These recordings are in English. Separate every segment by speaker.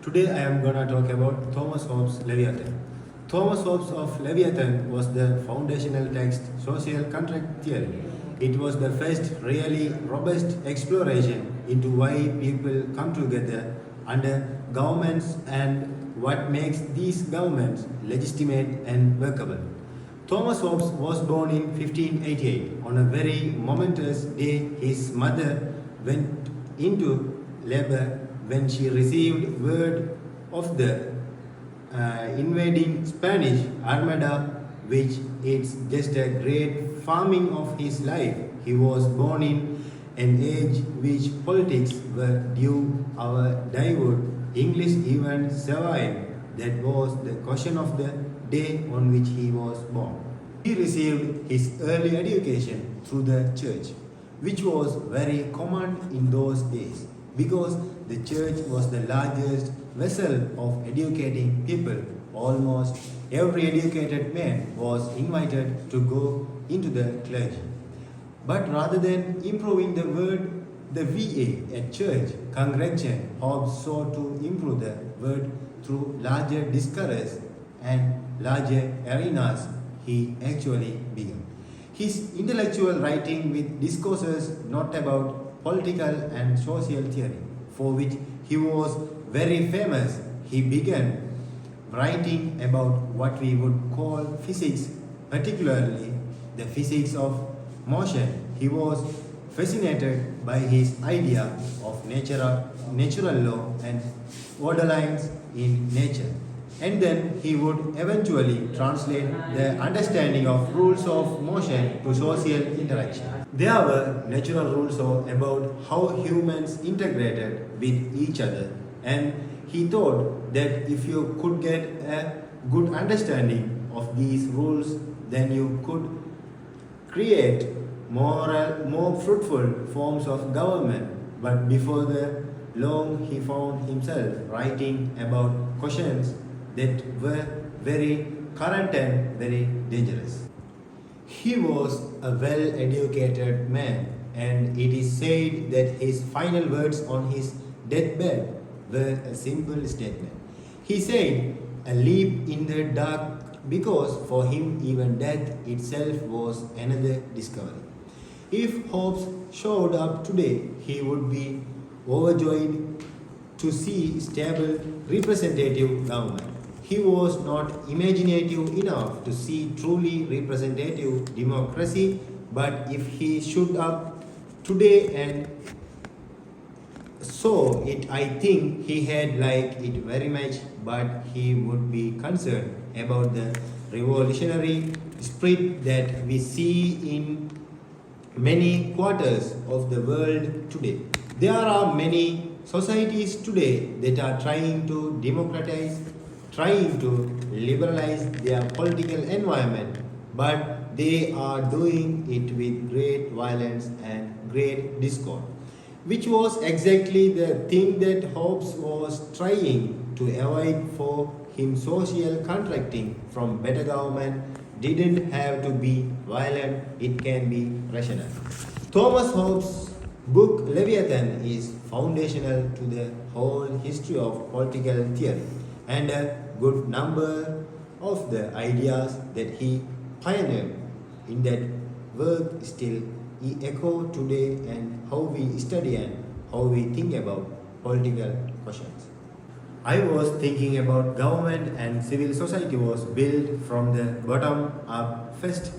Speaker 1: Today I am gonna talk about Thomas Hobbes' Leviathan. Thomas Hobbes of Leviathan was the foundational text social contract theory. It was the first really robust exploration into why people come together under governments and what makes these governments legitimate and workable. Thomas Hobbes was born in 1588. On a very momentous day, his mother went into labor when she received word of the invading Spanish Armada, which is just a great farming of his life. He was born in an age which politics were due our divert. English even survived. That was the question of the day on which he was born. He received his early education through the church, which was very common in those days because the church was the largest vessel of educating people. Almost every educated man was invited to go into the clergy. But rather than improving the VA at church congregation, Hobbes sought to improve the word through larger discourse and larger arenas he actually began. His intellectual writing with discourses not about political and social theory, for which he was very famous, he began writing about what we would call physics, particularly the physics of motion. He was fascinated by his idea of natural law and order lines in nature. And then he would eventually translate the understanding of rules of motion to social interaction. There were natural rules about how humans integrated with each other, and he thought that if you could get a good understanding of these rules, then you could create more fruitful forms of government. But before the long, he found himself writing about questions that were very current and very dangerous. He was a well educated man, and it is said that his final words on his deathbed were a simple statement. He said, "A leap in the dark," because for him, even death itself was another discovery. If Hobbes showed up today, he would be overjoyed to see stable representative government. He was not imaginative enough to see truly representative democracy, but if he showed up today and saw it, I think he had liked it very much, but he would be concerned about the revolutionary spirit that we see in many quarters of the world today. There are many societies today that are trying to democratize, trying to liberalize their political environment, but they are doing it with great violence and great discord, which was exactly the thing that Hobbes was trying to avoid for him. Social contracting from better government didn't have to be violent, it can be rational. Thomas Hobbes' book Leviathan is foundational to the whole history of political theory, and a good number of the ideas that he pioneered in that work still echo today and how we study and how we think about political questions. I was thinking about government and civil society was built from the bottom up. First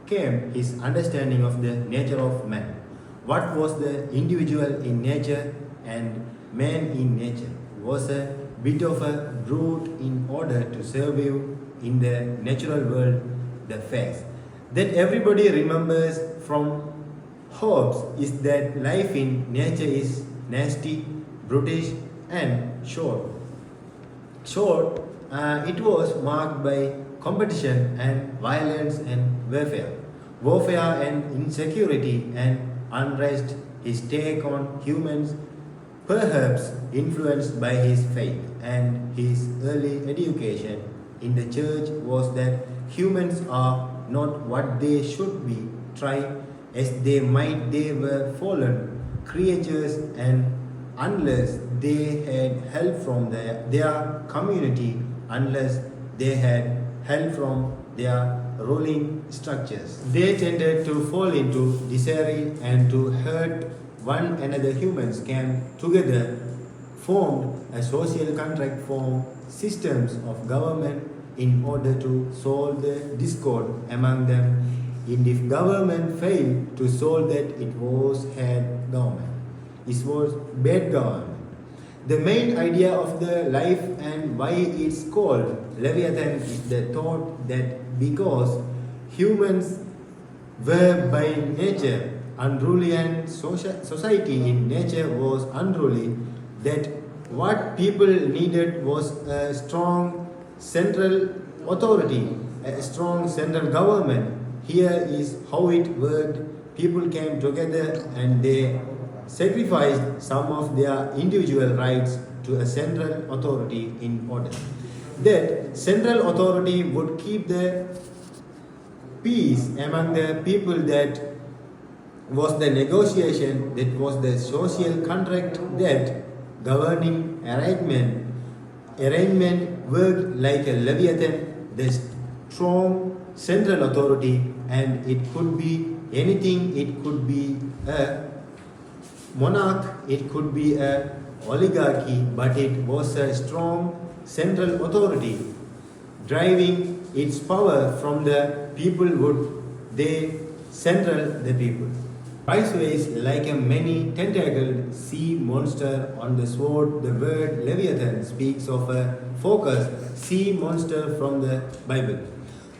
Speaker 1: came his understanding of the nature of man. What was the individual in nature and man in nature was a bit of a brute in order to survive in the natural world. The facts that everybody remembers from Hobbes is that life in nature is nasty, brutish, and short. It was marked by competition and violence and warfare and insecurity and unrest. His take on humans, perhaps influenced by his faith and his early education in the church, was that humans are not what they should be. Try as they might, they were fallen creatures and unless they had help from their community, unless they had help from their ruling structures. They tended to fall into disarray and to hurt one another. Humans came together, formed a social contract, formed systems of government in order to solve the discord among them. And if government failed to solve that, it was bad government. It was bad government. The main idea of the life and why it's called Leviathan is the thought that because humans were by nature unruly and society in nature was unruly, that what people needed was a strong central authority, a strong central government. Here is how it worked. People came together and they sacrificed some of their individual rights to a central authority in order that central authority would keep the peace among the people. That was the negotiation, that was the social contract, that governing arrangement worked like a Leviathan, the strong central authority, and it could be anything. It could be a monarch, it could be a oligarchy, but it was a strong central authority driving its power from the people. Would they central the people? Riceways like a many tentacled sea monster on the sword. The word Leviathan speaks of a focused sea monster from the Bible.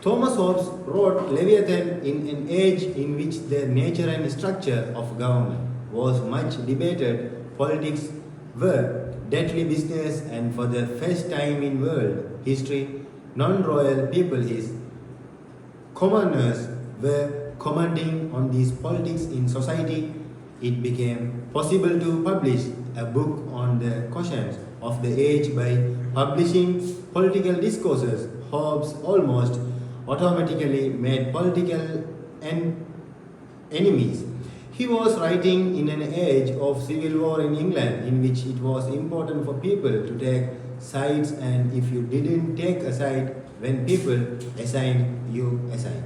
Speaker 1: Thomas Hobbes wrote Leviathan in an age in which the nature and structure of government was much debated. Politics were deadly business, and for the first time in world history, non-royal people, his commoners, were commenting on these politics in society. It became possible to publish a book on the questions of the age by publishing political discourses. Hobbes almost automatically made political enemies. He was writing in an age of civil war in England, in which it was important for people to take sides, and if you didn't take a side when people assigned you a side.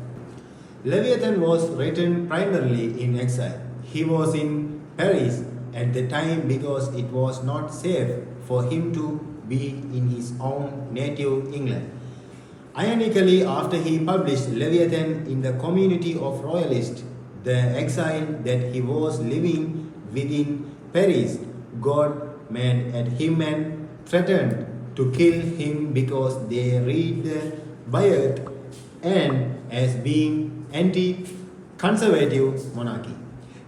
Speaker 1: Leviathan was written primarily in exile. He was in Paris at the time because it was not safe for him to be in his own native England. Ironically, after he published Leviathan in the community of royalists, the exile that he was living within Paris, God mad at him and threatened to kill him because they read the Bible and as being anti-conservative monarchy.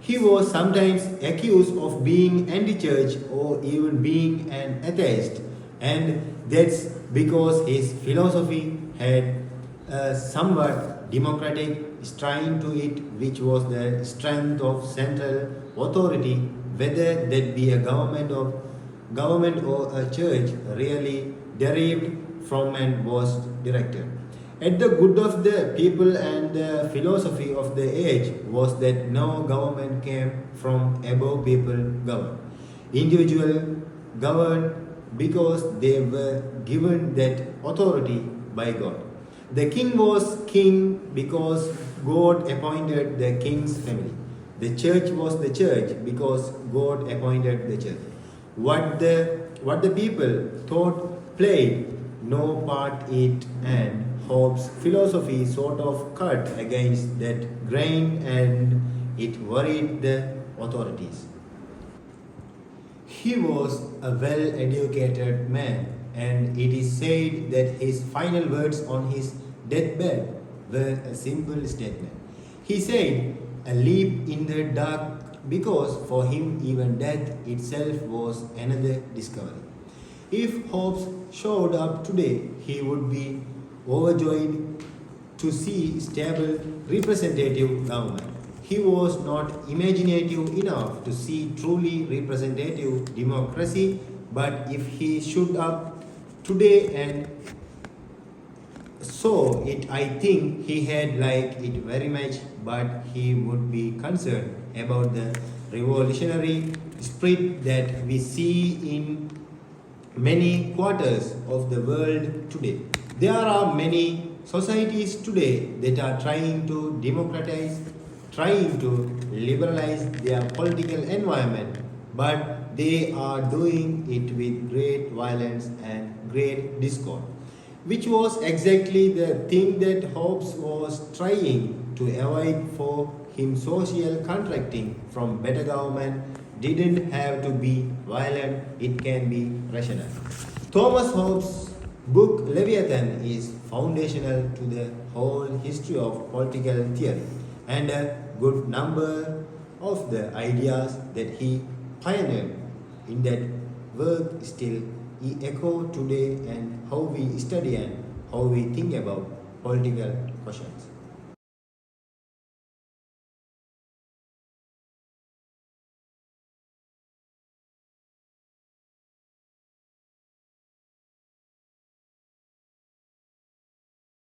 Speaker 1: He was sometimes accused of being anti-church or even being an atheist, and that's because his philosophy had a somewhat democratic strain to it, which was the strength of central authority, whether that be a government or a church, really derived from and was directed at the good of the people. And the philosophy of the age was that no government came from above, people govern. Individual govern because they were given that authority by God. The king was king because God appointed the king's family. The church was the church because God appointed the church. What the people thought played no part in it, and Hobbes' philosophy sort of cut against that grain, and it worried the authorities. He was a well-educated man, and it is said that his final words on his deathbed were a simple statement. He said, "A leap in the dark," because for him even death itself was another discovery. If Hobbes showed up today, he would be overjoyed to see stable representative government. He was not imaginative enough to see truly representative democracy, but if he showed up today and saw it, I think he had liked it very much, but he would be concerned about the revolutionary spirit that we see in many quarters of the world today. There are many societies today that are trying to democratize, trying to liberalize their political environment, but they are doing it with great violence and great discord, which was exactly the thing that Hobbes was trying to avoid. For him, social contracting from better government didn't have to be violent, it can be rational. Thomas Hobbes' book Leviathan is foundational to the whole history of political theory, and a good number of the ideas that he pioneered in that work still echo today and how we study and how we think about political questions.